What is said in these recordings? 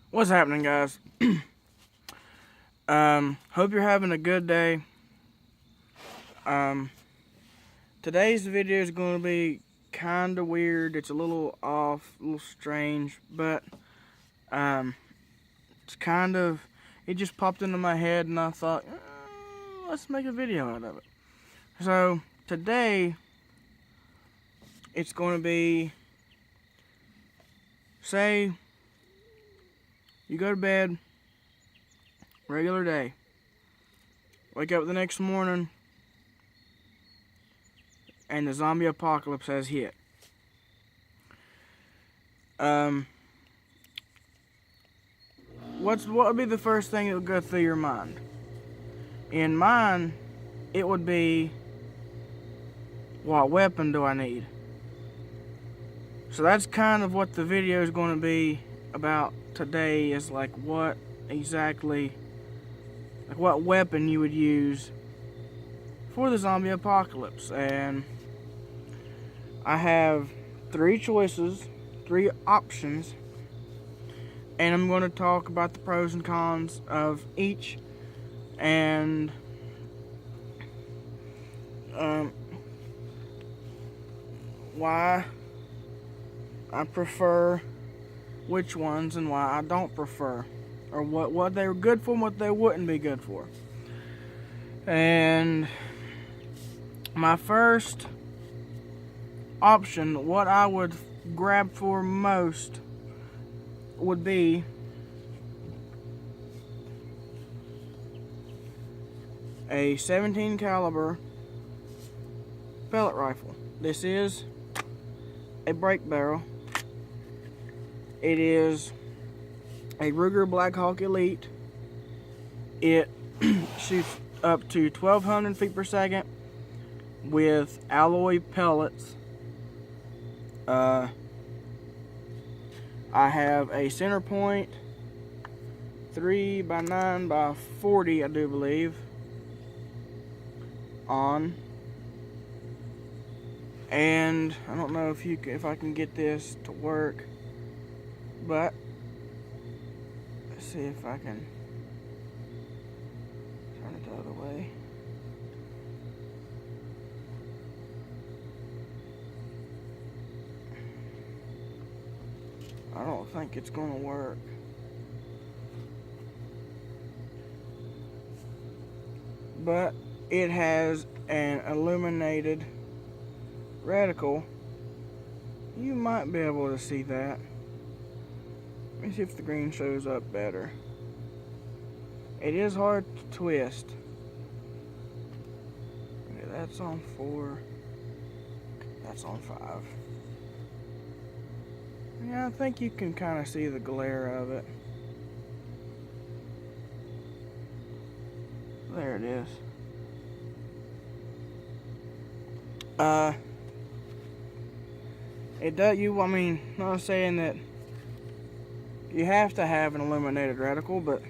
What's happening, guys? Hope you're having a good day. Today's video is going to be kind of weird. It's a little off, a little strange, but it's kind of, it just popped into my head and I thought, let's make a video out of it. So today it's going to be, say you go to bed, regular day, wake up the next morning, and the zombie apocalypse has hit. What would be the first thing that would go through your mind? In mine, it would be, what weapon do I need? So that's kind of what the video is going to be about today, is like what exactly, like what weapon you would use for the zombie apocalypse. And I have three choices, three options, and I'm going to talk about the pros and cons of each, and why I prefer which ones and why I don't prefer, or what they were good for and what they wouldn't be good for. And my first option, what I would grab for most, would be a 17 caliber pellet rifle. This is a break barrel. It is a Ruger Blackhawk Elite. It shoots up to 1,200 feet per second with alloy pellets. I have a center point 3x9x40, I do believe, on, and I don't know if I can get this to work, but let's see if I can turn it the other way. I don't think it's going to work. But it has an illuminated reticle. You might be able to see that. Let me see if the green shows up better. It is hard to twist. Okay, that's on 4. That's on 5. Yeah, I think you can kind of see the glare of it. There it is. It does, I mean, not saying that you have to have an illuminated reticle, but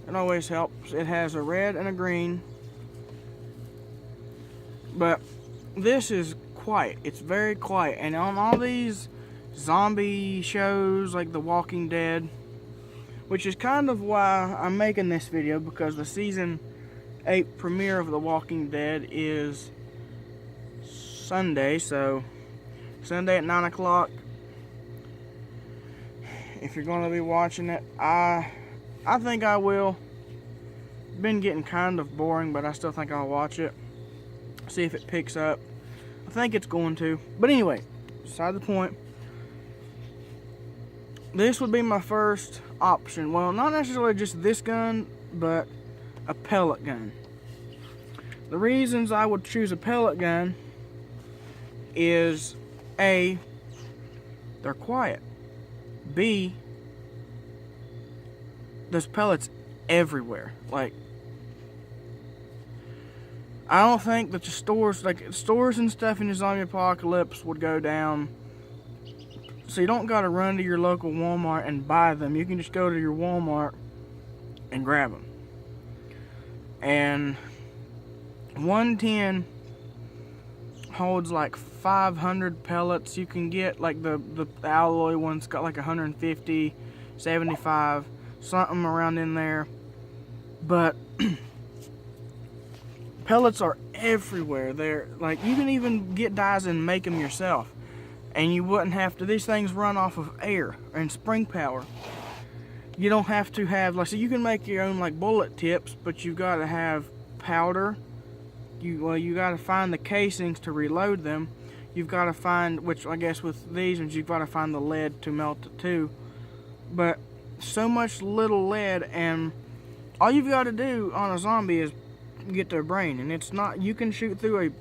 it always helps. It has a red and a green, but this is quiet. It's very quiet. And on all these zombie shows like The Walking Dead, which is kind of why I'm making this video, because the season 8 premiere of The Walking Dead is Sunday, so Sunday at 9 o'clock. If you're going to be watching it, I think I will. Been getting kind of boring, but I still think I'll watch it, see if it picks up. I think it's going to. But anyway, beside the point, this would be my first option. Well, not necessarily just this gun, but a pellet gun. The reasons I would choose a pellet gun is A, they're quiet. B, there's pellets everywhere. Like, I don't think that the stores, like stores and stuff in the zombie apocalypse, would go down. So you don't gotta run to your local Walmart and buy them. You can just go to your Walmart and grab them. And 110 holds like 500 pellets. You can get like the alloy one's got like 150, 75, something around in there. But pellets are everywhere. They're like, you can even get dyes and make them yourself, and you wouldn't have to. These things run off of air and spring power. You don't have to have, like, so you can make your own like bullet tips, but you've got to have powder. You got to find the casings to reload them. You've got to find, which I guess with these ones you've got to find the lead to melt it too. But so much little lead, and all you've got to do on a zombie is get their brain, and it's not, you can shoot through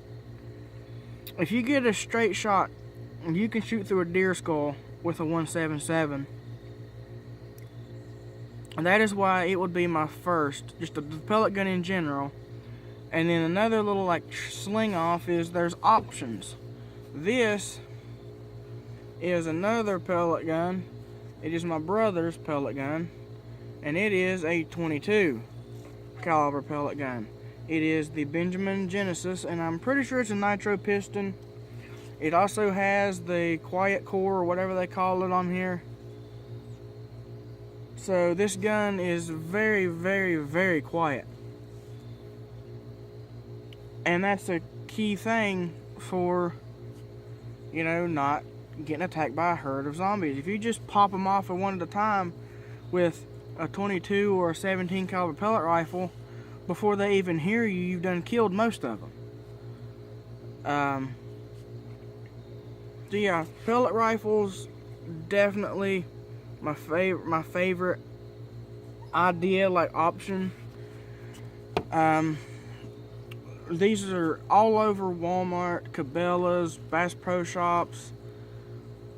if you get a straight shot, you can shoot through a deer skull with a 177. And that is why it would be my first, just the pellet gun in general. And then another little like sling off is there's options. This is another pellet gun. It is my brother's pellet gun, and it is a 22 caliber pellet gun. It is the Benjamin Genesis, and I'm pretty sure it's a nitro piston. It also has the quiet core, or whatever they call it on here. So this gun is very, very, very quiet. And that's a key thing for, you know, not getting attacked by a herd of zombies. If you just pop them off at one at a time with a 22 or a 17 caliber pellet rifle, before they even hear you, you've done killed most of them. So yeah, pellet rifles, definitely my favorite idea, like option. These are all over Walmart, Cabela's, Bass Pro Shops,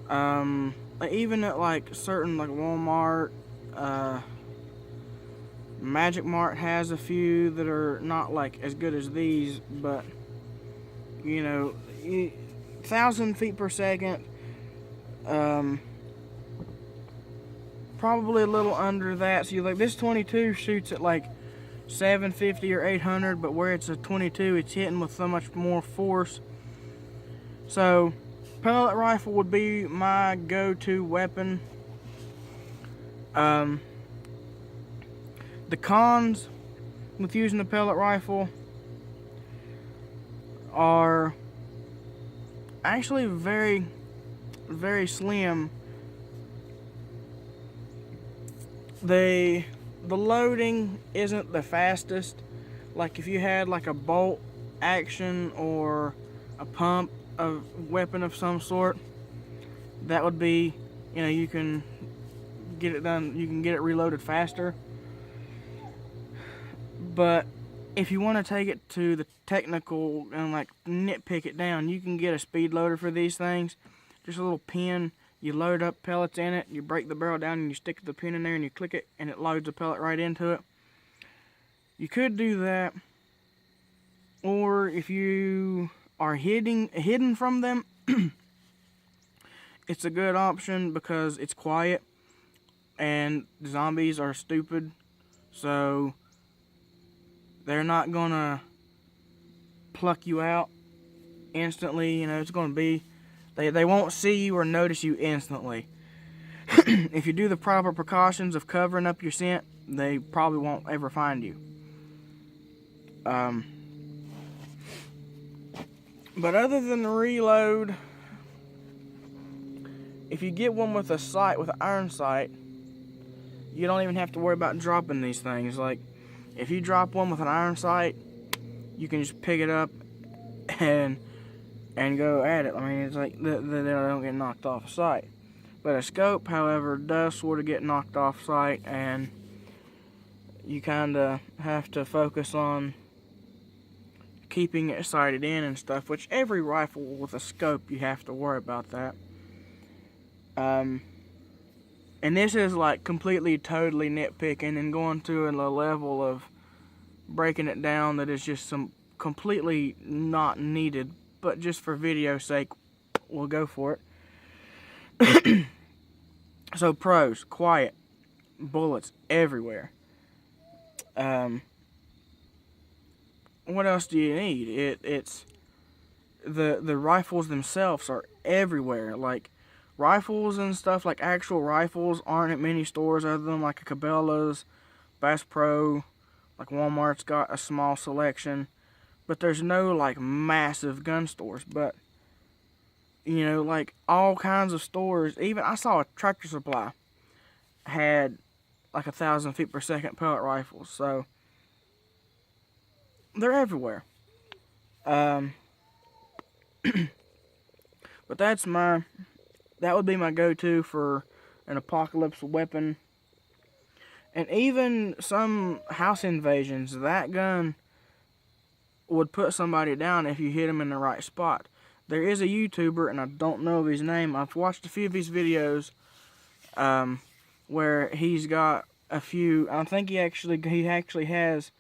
even at like certain like Walmart, Magic Mart has a few that are not like as good as these, but you know, 1,000 feet per second, probably a little under that. So you like, this 22 shoots at like 750 or 800, but where it's a 22, it's hitting with so much more force. So pellet rifle would be my go-to weapon. The cons with using a pellet rifle are actually very, very slim. The loading isn't the fastest. Like if you had like a bolt action or a pump, a weapon of some sort, that would be, you know, you can get it done, you can get it reloaded faster. But if you want to take it to the technical and like nitpick it down, you can get a speed loader for these things. Just a little pin. You load up pellets in it, you break the barrel down and you stick the pin in there and you click it and it loads a pellet right into it. You could do that. Or if you are hidden from them, it's a good option because it's quiet and zombies are stupid. So they're not gonna pluck you out instantly. You know, it's gonna be, they won't see you or notice you instantly. If you do the proper precautions of covering up your scent, they probably won't ever find you. But other than the reload, if you get one with a sight, with an iron sight, you don't even have to worry about dropping these things. Like, if you drop one with an iron sight, you can just pick it up and go at it. I mean, it's like they don't get knocked off sight. But a scope, however, does sort of get knocked off sight, and you kind of have to focus on keeping it sighted in and stuff, which every rifle with a scope, you have to worry about that. And this is like completely, totally nitpicking and going to a level of breaking it down that is just some completely not needed, but just for video's sake, we'll go for it. So pros: quiet, bullets everywhere. What else do you need? It's the rifles themselves are everywhere. Like, rifles and stuff, like actual rifles, aren't at many stores other than like a Cabela's, Bass Pro, like Walmart's got a small selection. But there's no like massive gun stores. But, you know, like all kinds of stores, even I saw a Tractor Supply had like 1,000 feet per second pellet rifles. So they're everywhere. But that would be my go-to for an apocalypse weapon. And even some house invasions, that gun would put somebody down if you hit them in the right spot. There is a YouTuber, and I don't know of his name. I've watched a few of his videos where he's got a few. I think he actually has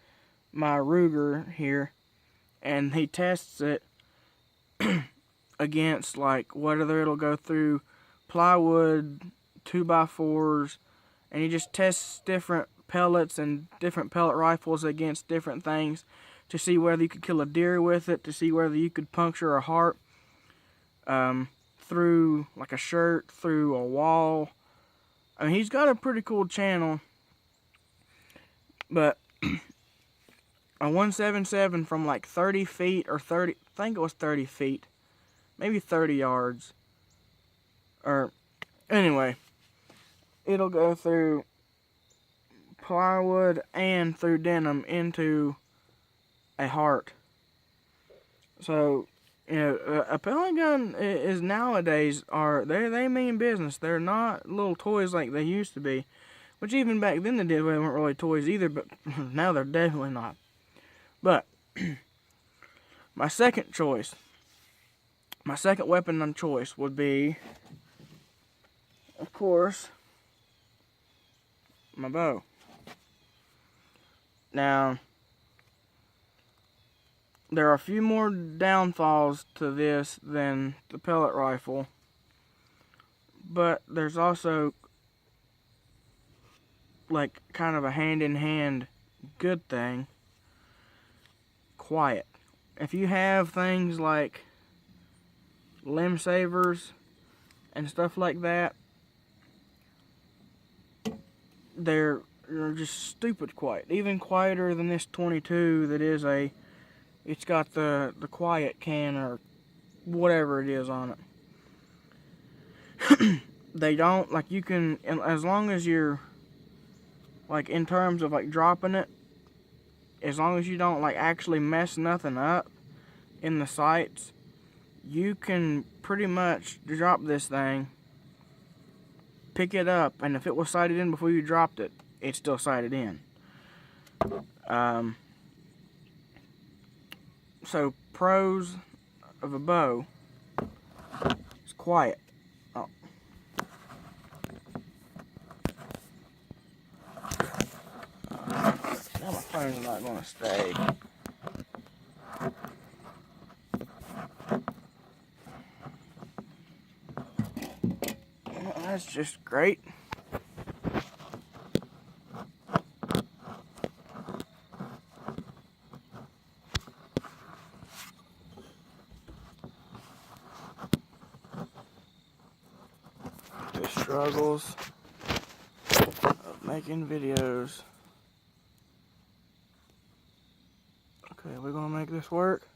my Ruger here, and he tests it against like whether it'll go through plywood, 2x4s, and he just tests different pellets and different pellet rifles against different things to see whether you could kill a deer with it, to see whether you could puncture a heart through like a shirt, through a wall. I mean, he's got a pretty cool channel, but a 177 from like 30 feet or 30, I think it was 30 feet, maybe 30 yards, or anyway, it'll go through plywood and through denim into a heart. So, you know, a pellet gun is nowadays they mean business. They're not little toys like they used to be, which even back then they weren't really toys either. But now they're definitely not. But my second weapon of choice would be, of course, my bow. Now, there are a few more downfalls to this than the pellet rifle, but there's also like kind of a hand-in-hand good thing. Quiet. If you have things like limb savers and stuff like that, they're just stupid quiet. Even quieter than this 22 that is it's got the quiet can or whatever it is on it. They don't, like, you can, as long as you're, like, in terms of, like, dropping it, as long as you don't, like, actually mess nothing up in the sights, you can pretty much drop this thing, pick it up, and if it was sighted in before you dropped it, it's still sighted in. So, pros of a bow, it's quiet. Oh. Now my phone's not going to stay. Well, that's just great. The struggles of making videos. Okay, we're gonna make this work.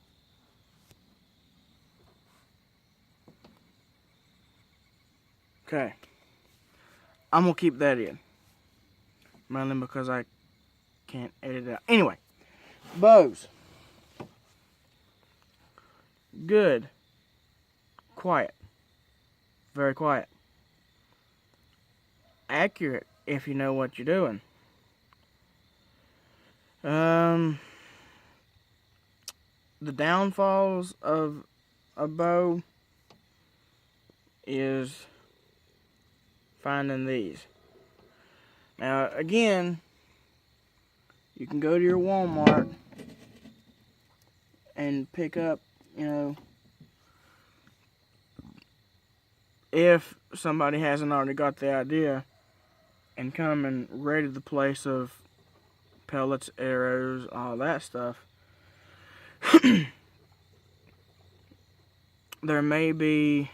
Okay, I'm gonna keep that in, mainly because I can't edit it out. Anyway, bows. Good. Quiet. Very quiet. Accurate if you know what you're doing. The downfalls of a bow is finding these. Now, again, you can go to your Walmart and pick up, you know, if somebody hasn't already got the idea, and come and ready the place of pellets, arrows, all that stuff. there may be,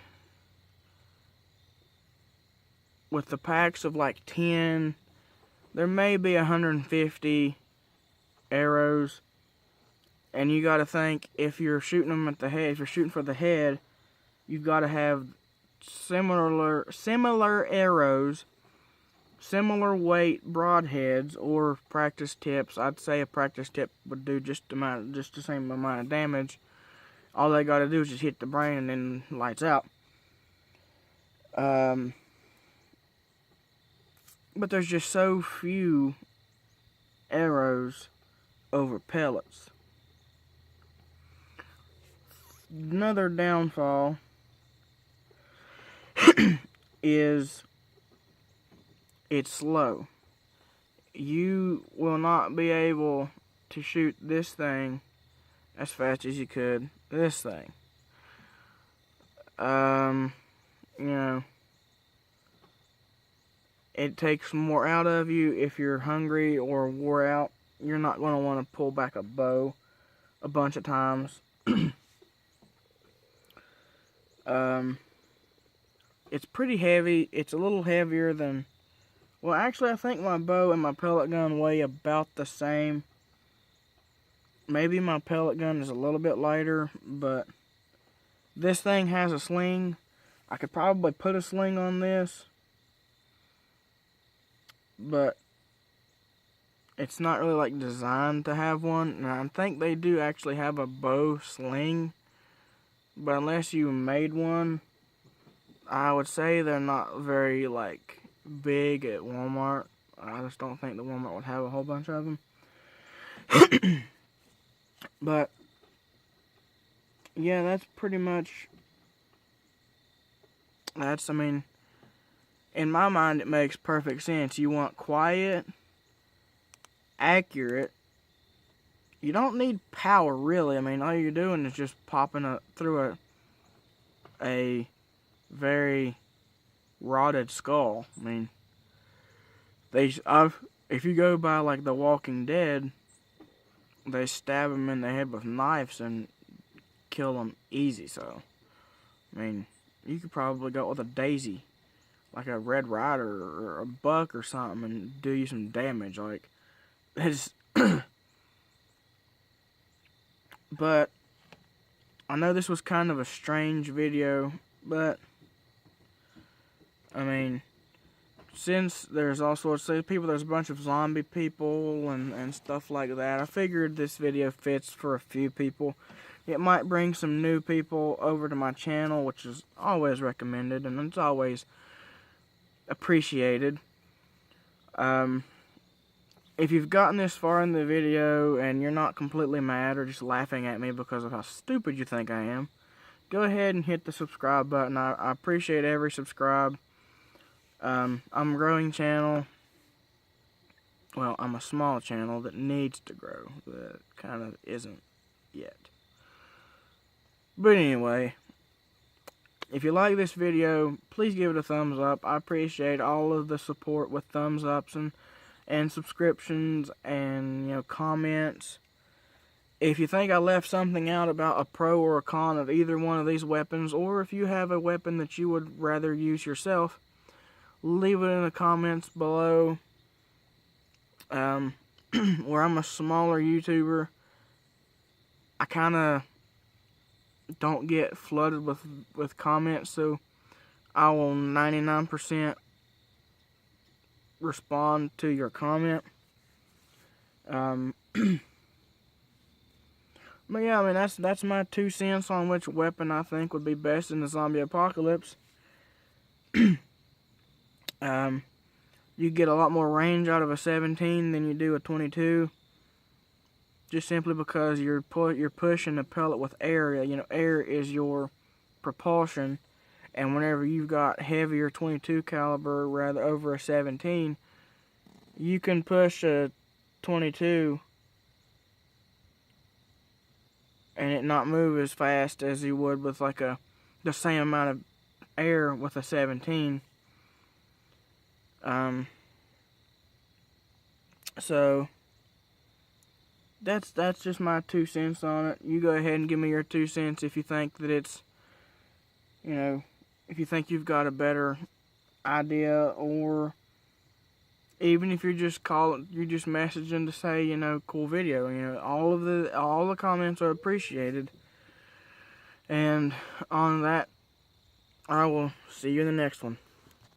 with the packs of like 10, there may be 150 arrows. And you got to think, if you're shooting them at the head, if you're shooting for the head, you've got to have similar arrows, similar weight broadheads, or practice tips. I'd say a practice tip would do just the same amount of damage. All they got to do is just hit the brain and then lights out. But there's just so few arrows over pellets. Another downfall is it's slow. You will not be able to shoot this thing as fast as you could this thing. You know, it takes more out of you. If you're hungry or wore out, you're not going to want to pull back a bow a bunch of times. It's pretty heavy. It's a little heavier than, well, actually I think my bow and my pellet gun weigh about the same. Maybe my pellet gun is a little bit lighter, but this thing has a sling. I could probably put a sling on this, but it's not really like designed to have one. And I think they do actually have a bow sling, but unless you made one, I would say they're not very like big at Walmart. I just don't think the Walmart would have a whole bunch of them. But yeah, that's pretty much, I mean, in my mind it makes perfect sense. You want quiet, accurate. You don't need power really. I mean, all you're doing is just popping through a very rotted skull. I mean, if you go by like The Walking Dead, they stab them in the head with knives and kill them easy. So, I mean, you could probably go with a daisy, like a Red Ryder or a buck or something, and do you some damage. Like, it's but I know this was kind of a strange video, but I mean, since there's all sorts of people, there's a bunch of zombie people and stuff like that, I figured this video fits for a few people. It might bring some new people over to my channel, which is always recommended, and it's always appreciated. If you've gotten this far in the video and you're not completely mad or just laughing at me because of how stupid you think I am, go ahead and hit the subscribe button. I appreciate every subscribe. I'm a growing channel. Well, I'm a small channel that needs to grow, but kind of isn't yet. But anyway, if you like this video, please give it a thumbs up. I appreciate all of the support with thumbs ups and subscriptions and, you know, comments. If you think I left something out about a pro or a con of either one of these weapons, or if you have a weapon that you would rather use yourself, leave it in the comments below. Where I'm a smaller YouTuber, I kind of don't get flooded with comments, so I will 99% respond to your comment. But yeah, I mean, that's my 2 cents on which weapon I think would be best in the zombie apocalypse. You get a lot more range out of a 17 than you do a 22. Just simply because you're pushing the pellet with air. You know, air is your propulsion, and whenever you've got heavier 22 caliber rather over a 17, you can push a 22 and it not move as fast as you would with like the same amount of air with a 17. So that's just my 2 cents on it. You go ahead and give me your 2 cents if you think that it's You know, if you think you've got a better idea, or even if you're just messaging to say, you know, cool video. You know, all the comments are appreciated. And on that, I will see you in the next one.